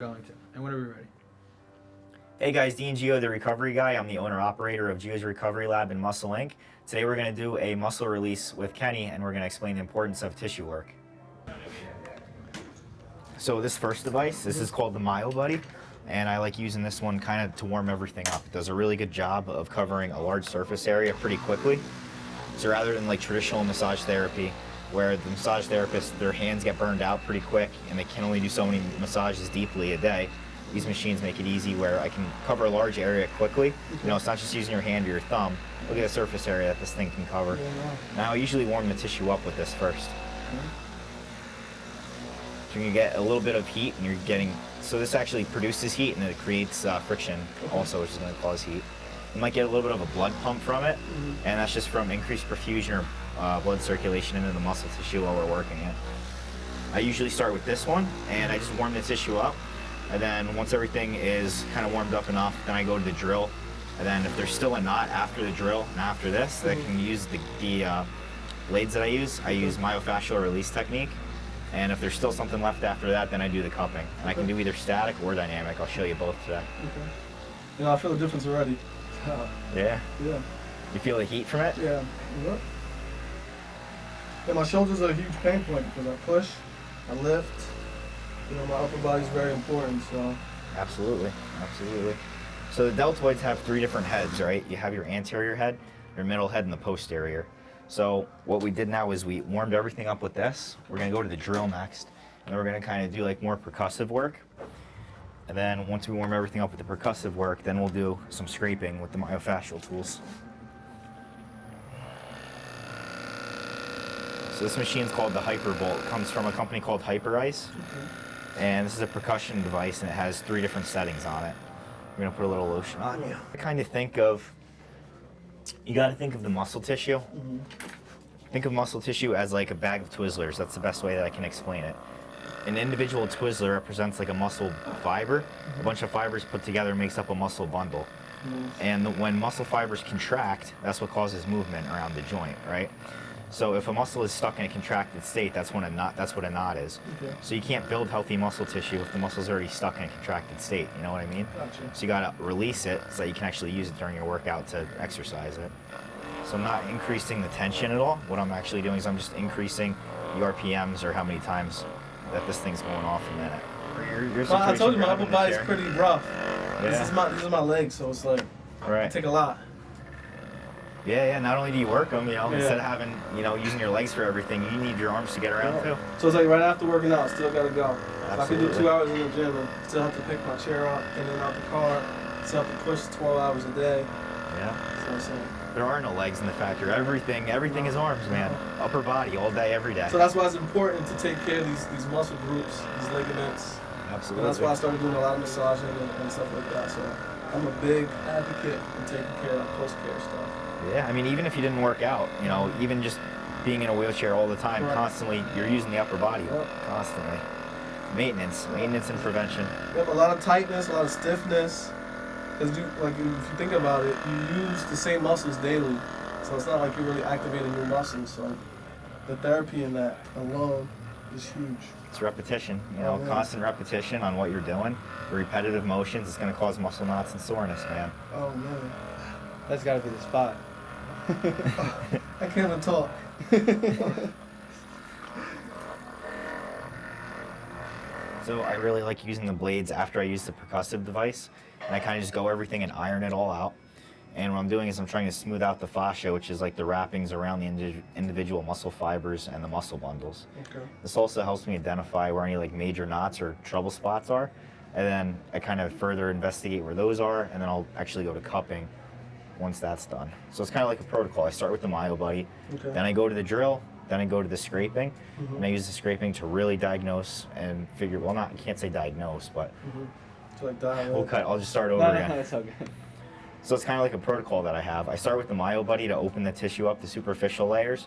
Going to, and whenever you're ready. Hey guys, Dean Geo, the recovery guy. I'm the owner-operator of Geos Recovery Lab in Muscle Inc. Today we're going to do a muscle release with Kenny, and we're going to explain the importance of tissue work. So this first device, this is called the BodyBuilding, and I like using this one kind of to warm everything up. It does a really good job of covering a large surface area pretty quickly. So rather than like traditional massage therapy, where the massage therapists, their hands get burned out pretty quick and they can only do so many massages deeply a day, these machines make it easy where I can cover a large area quickly. You know, it's not just using your hand or your thumb. Look at the surface area that this thing can cover. Now I usually warm the tissue up with this first. So you can get a little bit of heat and you're getting, so this actually produces heat and it creates friction also, which is going to cause heat. You might get a little bit of a blood pump from it, and that's just from increased perfusion or blood circulation into the muscle tissue while we're working it. I usually start with this one, and I just warm the tissue up, and then once everything is kind of warmed up enough, then I go to the drill, and then if there's still a knot after the drill and after this, I can use the blades that I use myofascial release technique, and if there's still something left after that, then I do the cupping. And I can do either static or dynamic. I'll show you both today. Okay. You know, I feel the difference already. Yeah? Yeah. You feel the heat from it? Yeah. Yep. Yeah, my shoulders are a huge pain point because I push, I lift. You know, my upper body's very important, so. Absolutely, absolutely. So the deltoids have three different heads, right? You have your anterior head, your middle head, and the posterior. So what we did now is we warmed everything up with this. We're gonna go to the drill next, and then we're gonna kind of do like more percussive work. And then once we warm everything up with the percussive work, then we'll do some scraping with the myofascial tools. So this machine is called the Hypervolt. It comes from a company called Hyperice. And this is a percussion device, and it has three different settings on it. We're gonna put a little lotion on you. I kind of think of, you gotta think of the muscle tissue. Think of muscle tissue as like a bag of Twizzlers. That's the best way that I can explain it. An individual Twizzler represents like a muscle fiber. A bunch of fibers put together makes up a muscle bundle. And when muscle fibers contract, that's what causes movement around the joint, right? So if a muscle is stuck in a contracted state, that's what a knot is. So you can't build healthy muscle tissue if the muscle's already stuck in a contracted state, you know what I mean? Gotcha. So you gotta release it so that you can actually use it during your workout to exercise it. So I'm not increasing the tension at all. What I'm actually doing is I'm just increasing the RPMs, or how many times that this thing's going off a minute. Well, I told you my upper body's pretty rough. Yeah. These are my legs, so it's like, I take a lot. Yeah, not only do you work them, you know, instead of having, you know, using your legs for everything, you need your arms to get around too. So it's like right after working out, I still gotta go. If I can do 2 hours in the gym, I still have to pick my chair up and then out the car. Still have to push 12 hours a day. Yeah. So it's like, there are no legs in the factory. Everything is arms, man. Upper body, all day, every day. so that's why it's important to take care of these muscle groups, these ligaments. Absolutely. And that's why I started doing a lot of massaging and stuff like that. So I'm a big advocate in taking care of post-care stuff. Yeah, I mean, even if you didn't work out, you know, even just being in a wheelchair all the time, constantly, you're using the upper body, constantly. Maintenance and prevention. Yep, a lot of tightness, a lot of stiffness. Because like if you think about it, you use the same muscles daily, so it's not like you're really activating your muscles. So the therapy in that alone is huge. It's repetition, you know, constant repetition on what you're doing. The repetitive motions is going to cause muscle knots and soreness, man. Oh man, that's got to be the spot. I can't even talk. So I really like using the blades after I use the percussive device, and I kind of just go everything and iron it all out. And what I'm doing is I'm trying to smooth out the fascia, which is like the wrappings around the individual muscle fibers and the muscle bundles. This also helps me identify where any like major knots or trouble spots are, and then I kind of further investigate where those are, and then I'll actually go to cupping once that's done. So it's kind of like a protocol. I start with the myobody, then I go to the drill, then I go to the scraping, and I use the scraping to really diagnose and figure, well, I can't say diagnose, but So like that, I'll just start over again. That's okay. So it's kind of like a protocol that I have. I start with the myobody to open the tissue up, the superficial layers.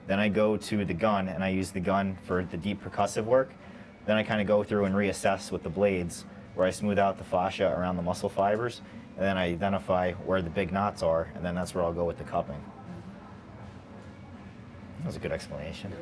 Then I go to the gun, and I use the gun for the deep percussive work. Then I kind of go through and reassess with the blades, where I smooth out the fascia around the muscle fibers, and then I identify where the big knots are, and then that's where I'll go with the cupping. That was a good explanation.